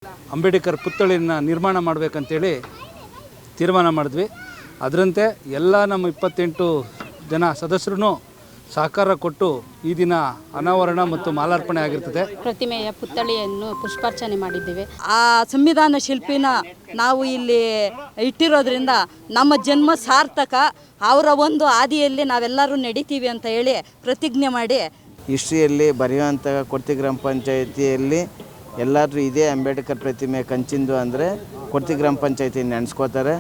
ಅಂಬೇಡ್ಕರ್ ಪುತ್ಥಳಿಯನ್ನು ನಿರ್ಮಾಣ ಮಾಡಬೇಕಂತೇಳಿ ತೀರ್ಮಾನ ಮಾಡಿದ್ವಿ. ಅದರಂತೆ ಎಲ್ಲ ನಮ್ಮ 28 ಜನ ಸದಸ್ಯರು ಸಹಕಾರ ಕೊಟ್ಟು ಈ ದಿನ ಅನಾವರಣ ಮತ್ತು ಮಾಲಾರ್ಪಣೆ ಆಗಿರ್ತದೆ. ಪ್ರತಿಮೆಯ ಪುತ್ಥಳಿಯನ್ನು ಪುಷ್ಪಾರ್ಚನೆ ಮಾಡಿದ್ದೇವೆ. ಆ ಸಂವಿಧಾನ ಶಿಲ್ಪಿನ ನಾವು ಇಲ್ಲಿ ಇಟ್ಟಿರೋದ್ರಿಂದ ನಮ್ಮ ಜನ್ಮ ಸಾರ್ಥಕ. ಅವರ ಒಂದು ಹಾದಿಯಲ್ಲಿ ನಾವೆಲ್ಲರೂ ನಡಿತೀವಿ ಅಂತ ಹೇಳಿ ಪ್ರತಿಜ್ಞೆ ಮಾಡಿ ಹಿಸ್ಟ್ರಿಯಲ್ಲಿ ಬರೆಯುವಂಥ ಕೊರ್ತಿ ಗ್ರಾಮ ಪಂಚಾಯಿತಿಯಲ್ಲಿ ಎಲ್ಲಾದರೂ ಇದೇ ಅಂಬೇಡ್ಕರ್ ಪ್ರತಿಮೆ ಕಂಚಿಂದು ಅಂದರೆ ಕೊರ್ತಿ ಗ್ರಾಮ ಪಂಚಾಯಿತಿ ನೆನೆಸ್ಕೋತಾರೆ.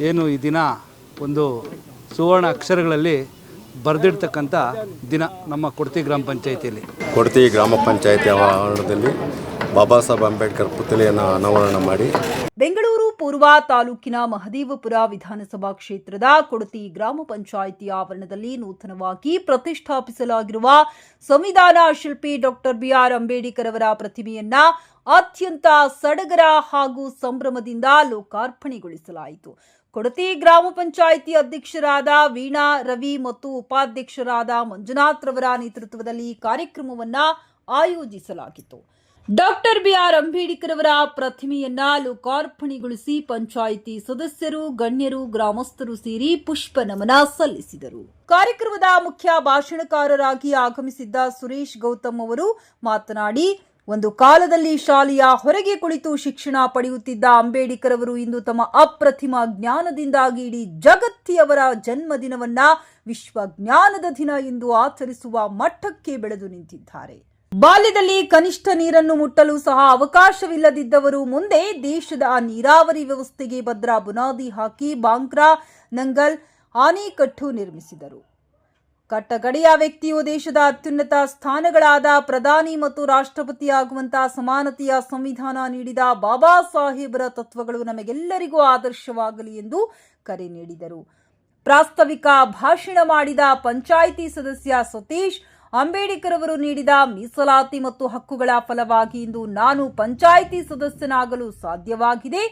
ಏನು ಈ ದಿನ ಒಂದು ಸುವರ್ಣ ಅಕ್ಷರಗಳಲ್ಲಿ ಬರೆದಿಡ್ತಕ್ಕಂಥ ದಿನ ನಮ್ಮ ಕೊರ್ತಿ ಗ್ರಾಮ ಪಂಚಾಯಿತಿಯಲ್ಲಿ. ಕೊರ್ತಿ ಗ್ರಾಮ ಪಂಚಾಯಿತಿ ಆವರಣದಲ್ಲಿ ಬಾಬಾ ಸಾಹೇಬ್ ಅಂಬೇಡ್ಕರ್ ಪುತ್ಥಳಿಯನ್ನು ಅನಾವರಣ ಮಾಡಿ ಬೆಂಗಳೂರು ಪೂರ್ವ ತಾಲೂಕಿನ ಮಹದೇವಪುರ ವಿಧಾನಸಭಾ ಕ್ಷೇತ್ರದ ಕೊಡತಿ ಗ್ರಾಮ ಪಂಚಾಯಿತಿ ಆವರಣದಲ್ಲಿ ನೂತನವಾಗಿ ಪ್ರತಿಷ್ಠಾಪಿಸಲಾಗಿರುವ ಸಂವಿಧಾನ ಶಿಲ್ಪಿ ಡಾಕ್ಟರ್ ಬಿಆರ್ ಅಂಬೇಡ್ಕರ್ ಅವರ ಪ್ರತಿಮೆಯನ್ನ ಅತ್ಯಂತ ಸಡಗರ ಹಾಗೂ ಸಂಭ್ರಮದಿಂದ ಲೋಕಾರ್ಪಣೆಗೊಳಿಸಲಾಯಿತು. ಕೊಡತಿ ಗ್ರಾಮ ಪಂಚಾಯಿತಿ ಅಧ್ಯಕ್ಷರಾದ ವೀಣಾ ರವಿ ಮತ್ತು ಉಪಾಧ್ಯಕ್ಷರಾದ ಮಂಜುನಾಥ್ ರವರ ನೇತೃತ್ವದಲ್ಲಿ ಕಾರ್ಯಕ್ರಮವನ್ನ ಆಯೋಜಿಸಲಾಗಿತ್ತು. ಡಾಕ್ಟರ್ ಬಿಆರ್ ಅಂಬೇಡ್ಕರ್ ಅವರ ಪ್ರತಿಮೆಯನ್ನ ಲೋಕಾರ್ಪಣೆಗೊಳಿಸಿ ಪಂಚಾಯಿತಿ ಸದಸ್ಯರು, ಗಣ್ಯರು, ಗ್ರಾಮಸ್ಥರು ಸೇರಿ ಪುಷ್ಪ ನಮನ ಸಲ್ಲಿಸಿದರು. ಕಾರ್ಯಕ್ರಮದ ಮುಖ್ಯ ಭಾಷಣಕಾರರಾಗಿ ಆಗಮಿಸಿದ್ದ ಸುರೇಶ್ ಗೌತಮ್ ಅವರು ಮಾತನಾಡಿ, ಒಂದು ಕಾಲದಲ್ಲಿ ಶಾಲೆಯ ಹೊರಗೆ ಕುಳಿತು ಶಿಕ್ಷಣ ಪಡೆಯುತ್ತಿದ್ದ ಅಂಬೇಡ್ಕರ್ ಅವರು ಇಂದು ತಮ್ಮ ಅಪ್ರತಿಮ ಜ್ಞಾನದಿಂದಾಗಿ ಇಡೀ ಜಗತ್ತಿಯವರ ಜನ್ಮದಿನವನ್ನ ವಿಶ್ವ ಜ್ಞಾನದ ದಿನ ಎಂದು ಆಚರಿಸುವ ಮಟ್ಟಕ್ಕೆ ಬೆಳೆದು ನಿಂತಿದ್ದಾರೆ. ಬಾಲ್ಯದಲ್ಲಿ ಕನಿಷ್ಠ ನೀರನ್ನು ಮುಟ್ಟಲು ಸಹ ಅವಕಾಶವಿಲ್ಲದಿದ್ದವರು ಮುಂದೆ ದೇಶದ ನೀರಾವರಿ ವ್ಯವಸ್ಥೆಗೆ ಭದ್ರ ಬುನಾದಿ ಹಾಕಿ ಬಾಂಕ್ರಾ ನಂಗಲ್ ಆಣೆಕಟ್ಟು ನಿರ್ಮಿಸಿದರು. ಕಟ್ಟಕಡೆಯ ವ್ಯಕ್ತಿಯು ದೇಶದ ಅತ್ಯುನ್ನತ ಸ್ಥಾನಗಳಾದ ಪ್ರಧಾನಿ ಮತ್ತು ರಾಷ್ಟ್ರಪತಿ ಆಗುವಂತಹ ಸಮಾನತೆಯ ಸಂವಿಧಾನ ನೀಡಿದ ಬಾಬಾ ಸಾಹೇಬರ ತತ್ವಗಳು ನಮಗೆಲ್ಲರಿಗೂ ಆದರ್ಶವಾಗಲಿ ಎಂದು ಕರೆ ನೀಡಿದರು. ಪ್ರಾಸ್ತಾವಿಕ ಭಾಷಣ ಮಾಡಿದ ಪಂಚಾಯಿತಿ ಸದಸ್ಯ ಸತೀಶ್, ಅಂಬೇಡ್ಕರ್ ಅವರು ನೀಡಿದ ಮೀಸಲಾತಿ ಮತ್ತು ಹಕ್ಕುಗಳ ಫಲವಾಗಿ ಇಂದು ನಾನು ಪಂಚಾಯಿತಿ ಸದಸ್ಯನಾಗಲು ಸಾಧ್ಯವಾಗಿದೆ.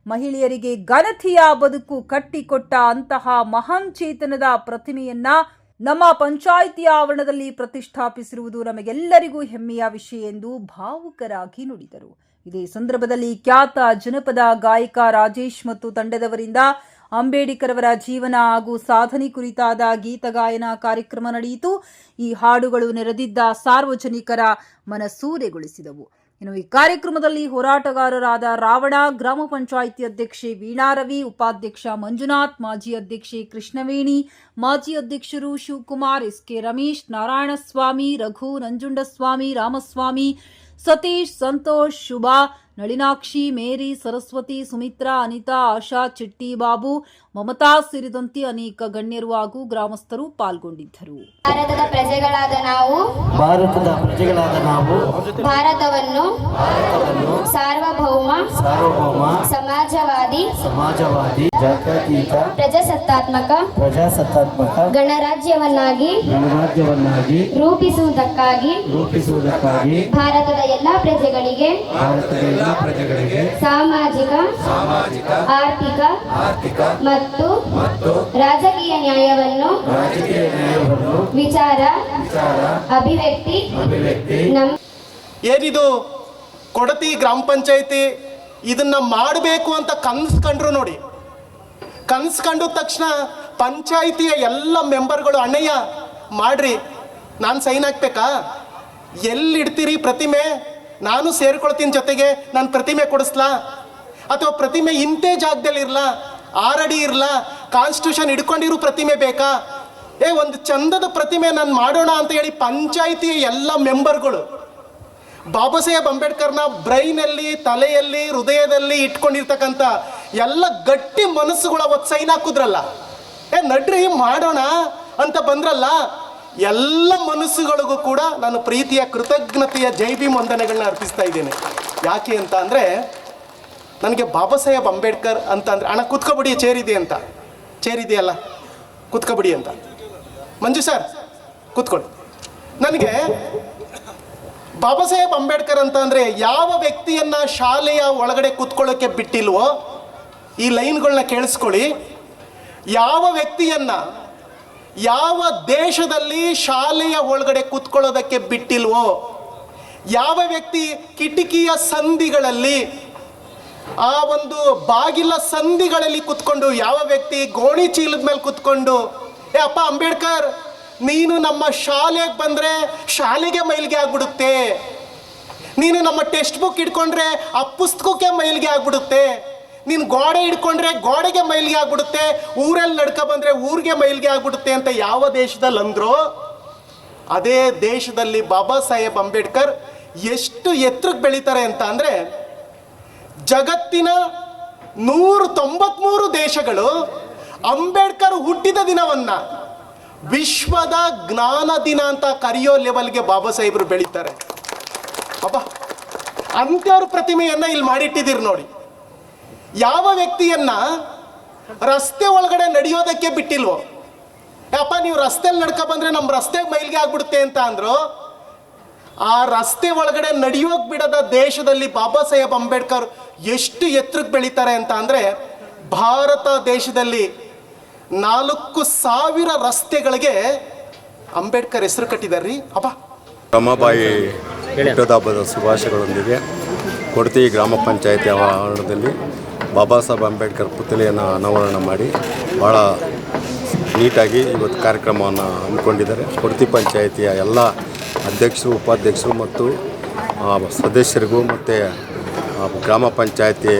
ಮಹಿಳೆಯರಿಗೆ ಘನತೆಯ ಬದುಕು ಕಟ್ಟಿಕೊಟ್ಟ ಅಂತಹ ಮಹಾನ್ ಚೇತನದ ಪ್ರತಿಮೆಯನ್ನ ನಮ್ಮ ಪಂಚಾಯಿತಿ ಆವರಣದಲ್ಲಿ ಪ್ರತಿಷ್ಠಾಪಿಸಿರುವುದು ನಮಗೆಲ್ಲರಿಗೂ ಹೆಮ್ಮೆಯ ವಿಷಯ ಎಂದು ಭಾವುಕರಾಗಿ ನುಡಿದರು. ಇದೇ ಸಂದರ್ಭದಲ್ಲಿ ಖ್ಯಾತ ಜನಪದ ಗಾಯಕ ರಾಜೇಶ್ ಮತ್ತು ತಂಡದವರಿಂದ ಅಂಬೇಡ್ಕರ್ ಅವರ ಜೀವನ ಹಾಗೂ ಸಾಧನೆ ಕುರಿತಾದ ಗೀತಗಾಯನ ಕಾರ್ಯಕ್ರಮ ನಡೆಯಿತು. ಈ ಹಾಡುಗಳು ನೆರೆದಿದ್ದ ಸಾರ್ವಜನಿಕರ ಮನಸೂರೆಗೊಳಿಸಿದವು. ಇನ್ನು ಈ ಕಾರ್ಯಕ್ರಮದಲ್ಲಿ ಹೋರಾಟಗಾರರಾದ ರಾವಣ, ಗ್ರಾಮ ಪಂಚಾಯಿತಿ ಅಧ್ಯಕ್ಷೆ ವೀಣಾ ರವಿ, ಉಪಾಧ್ಯಕ್ಷ ಮಂಜುನಾಥ್, ಮಾಜಿ ಅಧ್ಯಕ್ಷೆ ಕೃಷ್ಣವೇಣಿ, ಮಾಜಿ ಅಧ್ಯಕ್ಷರು ಶಿವಕುಮಾರ್, ಎಸ್ಕೆ ರಮೇಶ್, ನಾರಾಯಣಸ್ವಾಮಿ, ರಘು, ನಂಜುಂಡಸ್ವಾಮಿ, ರಾಮಸ್ವಾಮಿ, ಸತೀಶ್, ಸಂತೋಷ್, ಶುಭಾ, ನಳಿನಾಕ್ಷಿ, ಮೇರಿ, ಸರಸ್ವತಿ, ಸುಮಿತ್ರಾ, ಅನಿತಾ, ಆಶಾ, ಚಿಟ್ಟಿ, ಬಾಬು, ಮಮತಾ ಸೇರಿದಂತೆ ಅನೇಕ ಗಣ್ಯರು ಹಾಗೂ ಗ್ರಾಮಸ್ಥರು ಪಾಲ್ಗೊಂಡಿದ್ದರು. ಭಾರತದ ಪ್ರಜೆಗಳಾದ ನಾವು ಭಾರತವನ್ನು ಸಾರ್ವಭೌಮ ಸಮಾಜವಾದಿ ಜಾತ್ಯತೀತ ಪ್ರಜಾಸತ್ತಾತ್ಮಕ ಗಣರಾಜ್ಯವನ್ನಾಗಿ ರೂಪಿಸುವುದಕ್ಕಾಗಿ ಭಾರತದ ಎಲ್ಲಾ ಪ್ರಜೆಗಳಿಗೆ ಸಾಮಾಜಿಕ ಆರ್ಥಿಕ ಮತ್ತು ರಾಜಕೀಯ ನ್ಯಾಯವನ್ನು ವಿಚಾರ ಅಭಿವ್ಯಕ್ತಿ ಏನಿದು ಕೊಡತಿ ಗ್ರಾಮ ಪಂಚಾಯಿತಿ ಇದನ್ನ ಮಾಡಬೇಕು ಅಂತ ಕನಸು ಕಂಡ್ರು ನೋಡಿ. ಕನಸು ಕಂಡ ತಕ್ಷಣ ಪಂಚಾಯಿತಿಯ ಎಲ್ಲ ಮೆಂಬರ್ಗಳು ಅಣ್ಣಯ್ಯ ಮಾಡ್ರಿ, ನಾನು ಸೈನ್ ಹಾಕ್ಬೇಕಾ, ಎಲ್ಲಿಡ್ತೀರಿ ಪ್ರತಿಮೆ, ನಾನು ಸೇರ್ಕೊಳ್ತೀನಿ ಜೊತೆಗೆ, ನಾನು ಪ್ರತಿಮೆ ಕೊಡಿಸ್ಲಾ, ಅಥವಾ ಪ್ರತಿಮೆ ಇಂté ಜಾಗದಲ್ಲಿ ಇರಲ್ಲ, 6 ಅಡಿ ಇರಲ್ಲ, ಕಾನ್ಸ್ಟಿಟ್ಯೂಷನ್ ಹಿಡ್ಕೊಂಡಿರೋ ಪ್ರತಿಮೆ ಬೇಕಾ, ಒಂದು ಚಂದದ ಪ್ರತಿಮೆ ನಾನು ಮಾಡೋಣ ಅಂತ ಹೇಳಿ ಪಂಚಾಯಿತಿಯ ಎಲ್ಲ ಮೆಂಬರ್ಗಳು ಬಾಬಾ ಸಾಹೇಬ್ ಅಂಬೇಡ್ಕರ್ನ ಬ್ರೈನಲ್ಲಿ, ತಲೆಯಲ್ಲಿ, ಹೃದಯದಲ್ಲಿ ಇಟ್ಕೊಂಡಿರ್ತಕ್ಕಂಥ ಎಲ್ಲ ಗಟ್ಟಿ ಮನಸ್ಸುಗಳ ಅವತ್ತು ಸೈನ್ ಹಾಕುದ್ರಲ್ಲ, ನಡ್ರಿ ಮಾಡೋಣ ಅಂತ ಬಂದ್ರಲ್ಲ, ಎಲ್ಲ ಮನಸ್ಸುಗಳಿಗೂ ಕೂಡ ನಾನು ಪ್ರೀತಿಯ ಕೃತಜ್ಞತೆಯ ಜೈ ಭೀಮ್ ವಂದನೆಗಳನ್ನ ಅರ್ಪಿಸ್ತಾ ಇದ್ದೇನೆ. ಯಾಕೆ ಅಂತ ಅಂದರೆ, ನನಗೆ ಬಾಬಾ ಸಾಹೇಬ್ ಅಂಬೇಡ್ಕರ್ ಅಂತ ಅಂದರೆ, ಅಣ್ಣ ಕೂತ್ಕೊಬಿಡಿ, ಚೇರಿದೆಯಲ್ಲ ಕೂತ್ಕೊಬಿಡಿ ಅಂತ, ಮಂಜು ಸರ್ ಕೂತ್ಕೊಳ್ಳಿ. ನನಗೆ ಬಾಬಾ ಸಾಹೇಬ್ ಅಂಬೇಡ್ಕರ್ ಅಂತ ಅಂದರೆ ಯಾವ ವ್ಯಕ್ತಿಯನ್ನು ಶಾಲೆಯ ಒಳಗಡೆ ಕೂತ್ಕೊಳ್ಳೋಕ್ಕೆ ಬಿಟ್ಟಿಲ್ವೋ, ಈ ಲೈನ್ಗಳನ್ನ ಕೇಳಿಸ್ಕೊಳ್ಳಿ, ಯಾವ ವ್ಯಕ್ತಿಯನ್ನು ಯಾವ ದೇಶದಲ್ಲಿ ಶಾಲೆಯ ಒಳಗಡೆ ಕೂತ್ಕೊಳ್ಳೋದಕ್ಕೆ ಬಿಟ್ಟಿಲ್ವೋ, ಯಾವ ವ್ಯಕ್ತಿ ಕಿಟಕಿಯ ಸಂಧಿಗಳಲ್ಲಿ ಆ ಒಂದು ಬಾಗಿಲ ಸಂಧಿಗಳಲ್ಲಿ ಕುತ್ಕೊಂಡು ಯಾವ ವ್ಯಕ್ತಿ ಗೋಣಿ ಚೀಲದ ಮೇಲೆ ಕುತ್ಕೊಂಡು ಏ ಅಪ್ಪ ಅಂಬೇಡ್ಕರ್, ನೀನು ನಮ್ಮ ಶಾಲೆಗೆ ಬಂದರೆ ಶಾಲೆಗೆ ಮೈಲಿಗೆ ಆಗ್ಬಿಡುತ್ತೆ, ನೀನು ನಮ್ಮ ಟೆಕ್ಸ್ಟ್ ಬುಕ್ ಇಟ್ಕೊಂಡ್ರೆ ಆ ಪುಸ್ತಕಕ್ಕೆ ಮೈಲಿಗೆ ಆಗ್ಬಿಡುತ್ತೆ, ನೀನು ಗೋಡೆ ಹಿಡ್ಕೊಂಡ್ರೆ ಗೋಡೆಗೆ ಮೈಲಿಗೆ ಆಗ್ಬಿಡುತ್ತೆ, ಊರಲ್ಲಿ ನಡ್ಕ ಬಂದರೆ ಊರಿಗೆ ಮೈಲಿಗೆ ಆಗ್ಬಿಡುತ್ತೆ ಅಂತ ಯಾವ ದೇಶದಲ್ಲಿ ಅಂದ್ರೋ ಅದೇ ದೇಶದಲ್ಲಿ ಬಾಬಾ ಸಾಹೇಬ್ ಅಂಬೇಡ್ಕರ್ ಎಷ್ಟು ಎತ್ತರಕ್ಕೆ ಬೆಳೀತಾರೆ ಅಂತ ಅಂದರೆ, ಜಗತ್ತಿನ 193 ದೇಶಗಳು ಅಂಬೇಡ್ಕರ್ ಹುಟ್ಟಿದ ದಿನವನ್ನು ವಿಶ್ವದ ಜ್ಞಾನ ದಿನ ಅಂತ ಕರೆಯೋ ಲೆವೆಲ್ಗೆ ಬಾಬಾ ಸಾಹೇಬರು ಬೆಳೀತಾರೆ. ಅಬ್ಬಾ, ಅಂಥವ್ರ ಪ್ರತಿಮೆಯನ್ನು ಇಲ್ಲಿ ಮಾಡಿಟ್ಟಿದ್ದೀರಿ ನೋಡಿ. ಯಾವ ವ್ಯಕ್ತಿಯನ್ನ ರಸ್ತೆ ಒಳಗಡೆ ನಡೆಯೋದಕ್ಕೆ ಬಿಟ್ಟಿಲ್ವೋ, ಯಪ್ಪ ನೀವು ರಸ್ತೆಯಲ್ಲಿ ನಡ್ಕೊ ಬಂದರೆ ನಮ್ಮ ರಸ್ತೆಗೆ ಮೈಲಿಗೆ ಆಗ್ಬಿಡುತ್ತೆ ಅಂತ ಅಂದರು, ಆ ರಸ್ತೆ ಒಳಗಡೆ ನಡೆಯೋಕೆ ಬಿಡದ ದೇಶದಲ್ಲಿ ಬಾಬಾ ಸಾಹೇಬ್ ಅಂಬೇಡ್ಕರ್ ಎಷ್ಟು ಎತ್ತರಕ್ಕೆ ಬೆಳೀತಾರೆ ಅಂತ ಅಂದರೆ, ಭಾರತ ದೇಶದಲ್ಲಿ 4,000 ರಸ್ತೆಗಳಿಗೆ ಅಂಬೇಡ್ಕರ್ ಹೆಸರು ಕಟ್ಟಿದಾರ್ರಿ. ಅಬ್ಬಾ, ರಮಾಬಾಯಿ ಹುಟ್ಟದ ಹಬ್ಬದ ಶುಭಾಶಯಗಳೊಂದಿಗೆ ಕೊಡತಿ ಗ್ರಾಮ ಪಂಚಾಯತಿ ಆವರಣದಲ್ಲಿ ಬಾಬಾ ಸಾಹೇಬ್ ಅಂಬೇಡ್ಕರ್ ಪುತ್ಥಳಿಯನ್ನು ಅನಾವರಣ ಮಾಡಿ ಭಾಳ ನೀಟಾಗಿ ಇವತ್ತು ಕಾರ್ಯಕ್ರಮವನ್ನು ಹಮ್ಮಿಕೊಂಡಿದ್ದಾರೆ. ಕೊಡತಿ ಪಂಚಾಯಿತಿಯ ಎಲ್ಲ ಅಧ್ಯಕ್ಷರು, ಉಪಾಧ್ಯಕ್ಷರು ಮತ್ತು ಸದಸ್ಯರಿಗೂ ಮತ್ತು ಗ್ರಾಮ ಪಂಚಾಯತಿ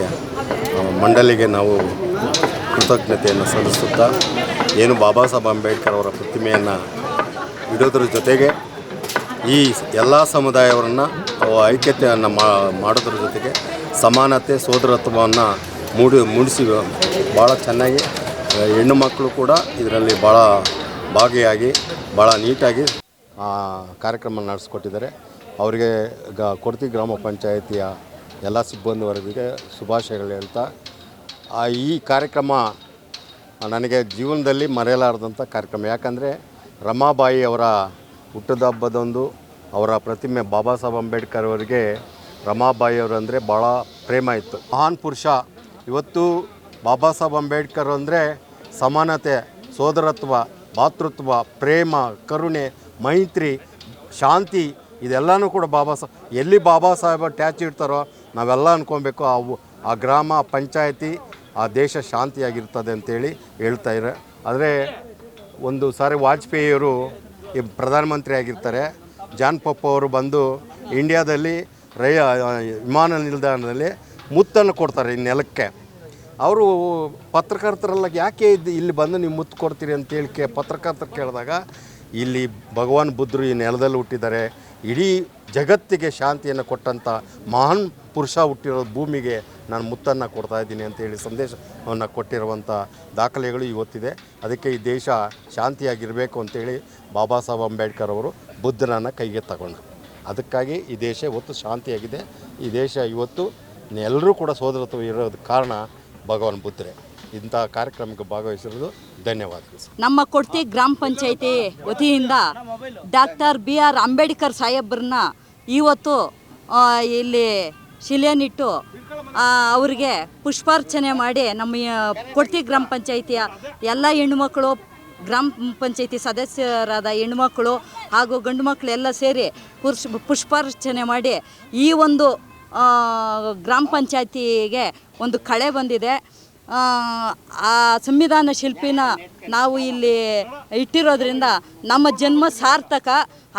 ಮಂಡಳಿಗೆ ನಾವು ಕೃತಜ್ಞತೆಯನ್ನು ಸಲ್ಲಿಸುತ್ತಾ, ಏನು ಬಾಬಾ ಸಾಹೇಬ್ ಅಂಬೇಡ್ಕರ್ ಅವರ ಪ್ರತಿಮೆಯನ್ನು ಇಡೋದ್ರ ಜೊತೆಗೆ ಈ ಎಲ್ಲ ಸಮುದಾಯವರನ್ನು ಐಕ್ಯತೆಯನ್ನು ಮಾಡೋದ್ರ ಜೊತೆಗೆ ಸಮಾನತೆ, ಸೋದರತ್ವವನ್ನು ಮೂಡಿಸಿ ಭಾಳ ಚೆನ್ನಾಗಿ ಹೆಣ್ಣು ಮಕ್ಕಳು ಕೂಡ ಇದರಲ್ಲಿ ಭಾಳ ಭಾಗಿಯಾಗಿ ಭಾಳ ನೀಟಾಗಿ ಕಾರ್ಯಕ್ರಮ ನಡೆಸ್ಕೊಟ್ಟಿದ್ದಾರೆ. ಅವರಿಗೆ ಕೊಡತಿ ಗ್ರಾಮ ಪಂಚಾಯಿತಿಯ ಎಲ್ಲ ಸಿಬ್ಬಂದಿ ವರ್ಗಕ್ಕೆ ಶುಭಾಶಯಗಳು ಹೇಳ್ತಾ, ಈ ಕಾರ್ಯಕ್ರಮ ನನಗೆ ಜೀವನದಲ್ಲಿ ಮರೆಯಲಾರದಂಥ ಕಾರ್ಯಕ್ರಮ. ಯಾಕಂದರೆ ರಮಾಬಾಯಿ ಅವರ ಹುಟ್ಟದ ಹಬ್ಬದೊಂದು ಅವರ ಪ್ರತಿಮೆ ಬಾಬಾ ಸಾಹೇಬ್ ಅಂಬೇಡ್ಕರ್ ಅವರಿಗೆ ರಮಾಬಾಯಿ ಅವರು ಅಂದರೆ ಭಾಳ ಪ್ರೇಮ ಇತ್ತು. ಮಹಾನ್ ಪುರುಷ. ಇವತ್ತು ಬಾಬಾ ಸಾಹೇಬ್ ಅಂಬೇಡ್ಕರ್ ಅಂದರೆ ಸಮಾನತೆ, ಸೋದರತ್ವ, ಭಾತೃತ್ವ, ಪ್ರೇಮ, ಕರುಣೆ, ಮೈತ್ರಿ, ಶಾಂತಿ ಇದೆಲ್ಲನೂ ಕೂಡ ಎಲ್ಲಿ ಬಾಬಾ ಸಾಹೇಬ ಟ್ಯಾಚ್ ಇಡ್ತಾರೋ ನಾವೆಲ್ಲ ಅಂದ್ಕೊಬೇಕು ಆ ಗ್ರಾಮ ಪಂಚಾಯತಿ, ಆ ದೇಶ ಶಾಂತಿಯಾಗಿರ್ತದೆ ಅಂತೇಳಿ ಹೇಳ್ತಾಯಿದ್ದಾರೆ. ಆದರೆ ಒಂದು ಸಾರಿ ವಾಜಪೇಯಿಯವರು ಈ ಪ್ರಧಾನಮಂತ್ರಿ ಆಗಿರ್ತಾರೆ. ಜಾನ್ ಪಪ್ಪ ಅವರು ಬಂದು ಇಂಡಿಯಾದಲ್ಲಿ ವಿಮಾನ ನಿಲ್ದಾಣದಲ್ಲಿ ಮುತ್ತನ್ನು ಕೊಡ್ತಾರೆ ಈ ನೆಲಕ್ಕೆ. ಅವರು ಪತ್ರಕರ್ತರೆಲ್ಲ ಯಾಕೆ ಇಲ್ಲಿ ಬಂದು ನೀವು ಮುತ್ತು ಕೊಡ್ತೀರಿ ಅಂತೇಳಿ ಪತ್ರಕರ್ತರು ಕೇಳಿದಾಗ, ಇಲ್ಲಿ ಭಗವಾನ್ ಬುದ್ಧರು ಈ ನೆಲದಲ್ಲಿ ಹುಟ್ಟಿದ್ದಾರೆ, ಇಡೀ ಜಗತ್ತಿಗೆ ಶಾಂತಿಯನ್ನು ಕೊಟ್ಟಂಥ ಮಹಾನ್ ಪುರುಷ ಹುಟ್ಟಿರೋ ಭೂಮಿಗೆ ನಾನು ಮುತ್ತನ್ನು ಕೊಡ್ತಾಯಿದ್ದೀನಿ ಅಂತೇಳಿ ಸಂದೇಶವನ್ನು ಕೊಟ್ಟಿರುವಂಥ ದಾಖಲೆಗಳು ಇವತ್ತಿದೆ. ಅದಕ್ಕೆ ಈ ದೇಶ ಶಾಂತಿಯಾಗಿರಬೇಕು ಅಂತೇಳಿ ಬಾಬಾ ಸಾಹೇಬ್ ಅಂಬೇಡ್ಕರ್ ಅವರು ಬುದ್ಧನನ್ನು ಕೈಗೆ ತಗೊಂಡ್ರು. ಅದಕ್ಕಾಗಿ ಈ ದೇಶ ಇವತ್ತು ಶಾಂತಿಯಾಗಿದೆ. ಈ ದೇಶ ಇವತ್ತು ಎಲ್ಲರೂ ಕೂಡ ಸೋದರತ್ವ ಇರೋದು ಕಾರಣ ಭಗವಾನ್ ಬುದ್ಧರೇ. ಇಂಥ ಕಾರ್ಯಕ್ರಮಕ್ಕೆ ಭಾಗವಹಿಸಿರೋದು ಧನ್ಯವಾದಗಳು. ನಮ್ಮ ಕೊಡತಿ ಗ್ರಾಮ ಪಂಚಾಯಿತಿ ವತಿಯಿಂದ ಡಾಕ್ಟರ್ BR ಅಂಬೇಡ್ಕರ್ ಸಾಹೇಬ್ರನ್ನ ಇವತ್ತು ಇಲ್ಲಿ ಶಿಲೆಯನ್ನಿಟ್ಟು ಅವರಿಗೆ ಪುಷ್ಪಾರ್ಚನೆ ಮಾಡಿ ನಮ್ಮ ಕೊಡತಿ ಗ್ರಾಮ ಪಂಚಾಯಿತಿಯ ಎಲ್ಲ ಹೆಣ್ಣುಮಕ್ಕಳು, ಗ್ರಾಮ ಪಂಚಾಯಿತಿ ಸದಸ್ಯರಾದ ಹೆಣ್ಮಕ್ಕಳು ಹಾಗೂ ಗಂಡು ಮಕ್ಕಳು ಎಲ್ಲ ಸೇರಿ ಪುಷ್ಪಾರ್ಚನೆ ಮಾಡಿ ಈ ಒಂದು ಗ್ರಾಮ ಪಂಚಾಯಿತಿಗೆ ಒಂದು ಕಳೆ ಬಂದಿದೆ. ಆ ಸಂವಿಧಾನ ಶಿಲ್ಪಿನ ನಾವು ಇಲ್ಲಿ ಇಟ್ಟಿರೋದ್ರಿಂದ ನಮ್ಮ ಜನ್ಮ ಸಾರ್ಥಕ,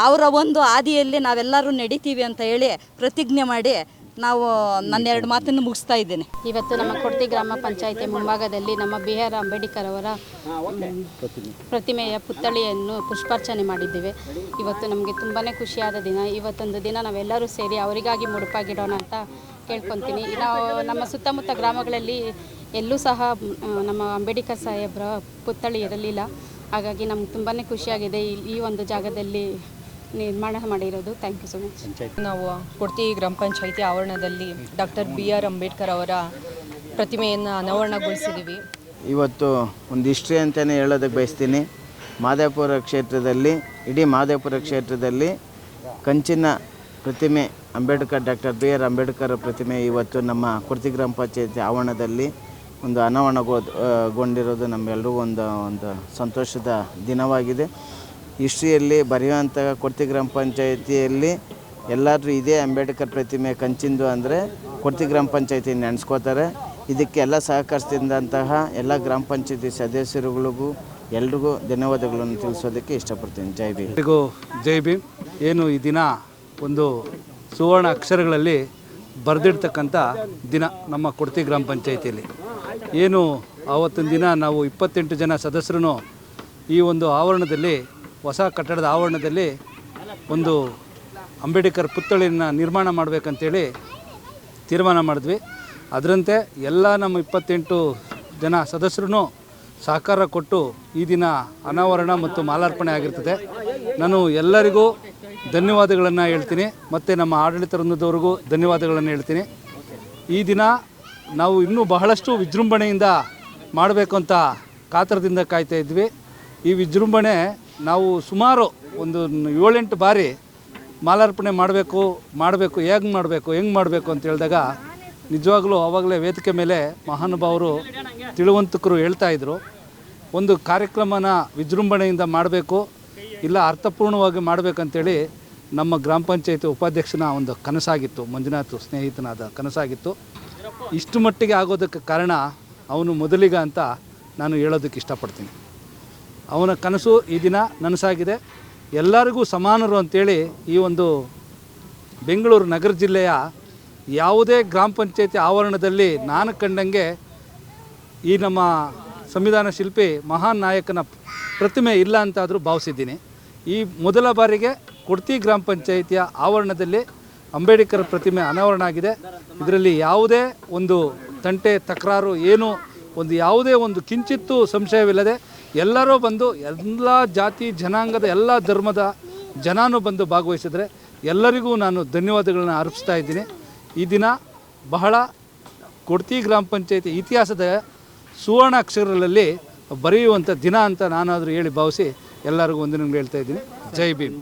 ಅವರ ಒಂದು ಹಾದಿಯಲ್ಲಿ ನಾವೆಲ್ಲರೂ ನಡಿತೀವಿ ಅಂತ ಹೇಳಿ ಪ್ರತಿಜ್ಞೆ ಮಾಡಿ ನಾವು ನನ್ನ 2 ಮಾತನ್ನು ಮುಗಿಸ್ತಾ ಇದ್ದೇನೆ. ಇವತ್ತು ನಮ್ಮ ಕೊಡತಿ ಗ್ರಾಮ ಪಂಚಾಯಿತಿ ಮುಂಭಾಗದಲ್ಲಿ ನಮ್ಮ BR ಅಂಬೇಡ್ಕರ್ ಅವರ ಪ್ರತಿಮೆಯ ಪುತ್ಥಳಿಯನ್ನು ಪುಷ್ಪಾರ್ಚನೆ ಮಾಡಿದ್ದೇವೆ. ಇವತ್ತು ನಮಗೆ ತುಂಬಾ ಖುಷಿಯಾದ ದಿನ. ಇವತ್ತೊಂದು ದಿನ ನಾವೆಲ್ಲರೂ ಸೇರಿ ಅವರಿಗಾಗಿ ಮುಡುಪಾಗಿಡೋಣ ಅಂತ ಕೇಳ್ಕೊತೀನಿ. ನಾವು ನಮ್ಮ ಸುತ್ತಮುತ್ತ ಗ್ರಾಮಗಳಲ್ಲಿ ಎಲ್ಲೂ ಸಹ ನಮ್ಮ ಅಂಬೇಡ್ಕರ್ ಸಾಹೇಬ್ರ ಪುತ್ಥಳಿ ಇರಲಿಲ್ಲ. ಹಾಗಾಗಿ ನಮ್ಗೆ ತುಂಬಾ ಖುಷಿಯಾಗಿದೆ ಈ ಒಂದು ಜಾಗದಲ್ಲಿ ನಿರ್ಮಾಣ ಮಾಡಿರೋದು. Thank you so much. ನಾವು ಕೊಡತಿ ಗ್ರಾಮ ಪಂಚಾಯಿತಿ ಆವರಣದಲ್ಲಿ ಡಾಕ್ಟರ್ BR ಅಂಬೇಡ್ಕರ್ ಅವರ ಪ್ರತಿಮೆಯನ್ನು ಅನಾವರಣಗೊಳಿಸಿದ್ದೀವಿ. ಇವತ್ತು ಒಂದು ಹಿಸ್ಟ್ರಿ ಅಂತಲೇ ಹೇಳೋದಕ್ಕೆ ಬಯಸ್ತೀನಿ. ಮಾದೇಪುರ ಕ್ಷೇತ್ರದಲ್ಲಿ, ಇಡೀ ಮಾದೇಪುರ ಕ್ಷೇತ್ರದಲ್ಲಿ ಕಂಚಿನ ಪ್ರತಿಮೆ ಅಂಬೇಡ್ಕರ್, ಡಾಕ್ಟರ್ BR ಅಂಬೇಡ್ಕರ್ ಪ್ರತಿಮೆ ಇವತ್ತು ನಮ್ಮ ಕೊಡತಿ ಗ್ರಾಮ ಪಂಚಾಯಿತಿ ಆವರಣದಲ್ಲಿ ಒಂದು ಅನಾವರಣಗೊಂಡಿರೋದು ನಮ್ಮೆಲ್ಲರಿಗೂ ಒಂದು ಸಂತೋಷದ ದಿನವಾಗಿದೆ. ಹಿಸ್ಟ್ರಿಯಲ್ಲಿ ಬರೆಯುವಂಥ ಕೊಡತಿ ಗ್ರಾಮ ಪಂಚಾಯಿತಿಯಲ್ಲಿ ಎಲ್ಲರೂ ಇದೇ ಅಂಬೇಡ್ಕರ್ ಪ್ರತಿಮೆ ಕಂಚಿಂದು ಅಂದರೆ ಕೊಡ್ತಿ ಗ್ರಾಮ ಪಂಚಾಯತಿ ನೆನೆಸ್ಕೋತಾರೆ. ಇದಕ್ಕೆ ಎಲ್ಲ ಸಹಕರಿಸಿದಂತಹ ಎಲ್ಲ ಗ್ರಾಮ ಪಂಚಾಯತಿ ಸದಸ್ಯರುಗಳಿಗೂ ಎಲ್ರಿಗೂ ಧನ್ಯವಾದಗಳನ್ನು ತಿಳಿಸೋದಕ್ಕೆ ಇಷ್ಟಪಡ್ತೀನಿ. ಜೈ ಭೀಮ್. ಎಲ್ಲರಿಗೂ ಜೈ ಭೀಮ್. ಏನು ಈ ದಿನ ಒಂದು ಸುವರ್ಣ ಅಕ್ಷರಗಳಲ್ಲಿ ಬರೆದಿಡ್ತಕ್ಕಂಥ ದಿನ ನಮ್ಮ ಕೊಡ್ತಿ ಗ್ರಾಮ ಪಂಚಾಯತಿಯಲ್ಲಿ. ಏನು ಆವತ್ತಿನ ದಿನ ನಾವು 28 ಜನ ಸದಸ್ಯರು ಈ ಒಂದು ಆವರಣದಲ್ಲಿ, ಹೊಸ ಕಟ್ಟಡದ ಆವರಣದಲ್ಲಿ ಒಂದು ಅಂಬೇಡ್ಕರ್ ಪುತ್ಥಳಿಯನ್ನು ನಿರ್ಮಾಣ ಮಾಡಬೇಕಂತೇಳಿ ತೀರ್ಮಾನ ಮಾಡಿದ್ವಿ. ಅದರಂತೆ ಎಲ್ಲ ನಮ್ಮ 28 ಜನ ಸದಸ್ಯರು ಸಹಕಾರ ಕೊಟ್ಟು ಈ ದಿನ ಅನಾವರಣ ಮತ್ತು ಮಾಲಾರ್ಪಣೆ ಆಗಿರ್ತದೆ. ನಾನು ಎಲ್ಲರಿಗೂ ಧನ್ಯವಾದಗಳನ್ನು ಹೇಳ್ತೀನಿ, ಮತ್ತು ನಮ್ಮ ಆಡಳಿತ ವೃಂದದವ್ರಿಗೂ ಧನ್ಯವಾದಗಳನ್ನು ಹೇಳ್ತೀನಿ. ಈ ದಿನ ನಾವು ಇನ್ನೂ ಬಹಳಷ್ಟು ವಿಜೃಂಭಣೆಯಿಂದ ಮಾಡಬೇಕು ಅಂತ ಕಾತರದಿಂದ ಕಾಯ್ತಾ ಇದ್ವಿ. ಈ ವಿಜೃಂಭಣೆ ನಾವು ಸುಮಾರು ಒಂದು 7-8 ಬಾರಿ ಮಾಲಾರ್ಪಣೆ ಮಾಡಬೇಕು ಹೇಗೆ ಮಾಡಬೇಕು ಅಂತ ಹೇಳಿದಾಗ ನಿಜವಾಗ್ಲೂ ಆವಾಗಲೇ ವೇದಿಕೆ ಮೇಲೆ ಮಹಾನುಭಾವರು ತಿಳುವಂತಕರು ಹೇಳ್ತಾಯಿದ್ರು, ಒಂದು ಕಾರ್ಯಕ್ರಮನ ವಿಜೃಂಭಣೆಯಿಂದ ಮಾಡಬೇಕು, ಇಲ್ಲ ಅರ್ಥಪೂರ್ಣವಾಗಿ ಮಾಡಬೇಕಂತೇಳಿ ನಮ್ಮ ಗ್ರಾಮ ಪಂಚಾಯತಿ ಉಪಾಧ್ಯಕ್ಷನ ಒಂದು ಕನಸಾಗಿತ್ತು, ಮಂಜುನಾಥ್ ಸ್ನೇಹಿತನಾದ ಕನಸಾಗಿತ್ತು. ಇಷ್ಟು ಮಟ್ಟಿಗೆ ಆಗೋದಕ್ಕೆ ಕಾರಣ ಅವನು ಮೊದಲಿಗ ಅಂತ ನಾನು ಹೇಳೋದಕ್ಕೆ ಇಷ್ಟಪಡ್ತೀನಿ. ಅವನ ಕನಸು ಈ ದಿನ ನನಸಾಗಿದೆ. ಎಲ್ಲರಿಗೂ ಸಮಾನರು ಅಂತೇಳಿ ಈ ಒಂದು ಬೆಂಗಳೂರು ನಗರ ಜಿಲ್ಲೆಯ ಯಾವುದೇ ಗ್ರಾಮ ಪಂಚಾಯತಿ ಆವರಣದಲ್ಲಿ ನಾನು ಕಂಡಂಗೆ ಈ ನಮ್ಮ ಸಂವಿಧಾನ ಶಿಲ್ಪಿ ಮಹಾನ್ ನಾಯಕನ ಪ್ರತಿಮೆ ಇಲ್ಲ ಅಂತಾದರೂ ಭಾವಿಸಿದ್ದೀನಿ. ಈ ಮೊದಲ ಬಾರಿಗೆ ಕೊಡ್ತಿ ಗ್ರಾಮ ಪಂಚಾಯಿತಿಯ ಆವರಣದಲ್ಲಿ ಅಂಬೇಡ್ಕರ್ ಪ್ರತಿಮೆ ಅನಾವರಣ ಆಗಿದೆ. ಇದರಲ್ಲಿ ಯಾವುದೇ ಒಂದು ತಂಟೆ ತಕರಾರು ಏನು ಯಾವುದೇ ಒಂದು ಕಿಂಚಿತ್ತೂ ಸಂಶಯವಿಲ್ಲದೆ ಎಲ್ಲರೂ ಬಂದು, ಎಲ್ಲ ಜಾತಿ ಜನಾಂಗದ ಎಲ್ಲ ಧರ್ಮದ ಜನನೂ ಬಂದು ಭಾಗವಹಿಸಿದರೆ ಎಲ್ಲರಿಗೂ ನಾನು ಧನ್ಯವಾದಗಳನ್ನು ಅರ್ಪಿಸ್ತಾ ಇದ್ದೀನಿ. ಈ ದಿನ ಬಹಳ ಕೊಡ್ತಿ ಗ್ರಾಮ ಪಂಚಾಯತಿ ಇತಿಹಾಸದ ಸುವರ್ಣ ಅಕ್ಷರಗಳಲ್ಲಿ ಬರೆಯುವಂಥ ದಿನ ಅಂತ ನಾನಾದರೂ ಹೇಳಿ ಭಾವಿಸಿ ಎಲ್ಲರಿಗೂ ವಂದನೆಗಳು ಹೇಳ್ತಾ ಇದ್ದೀನಿ. ಜೈ ಭೀಮ್.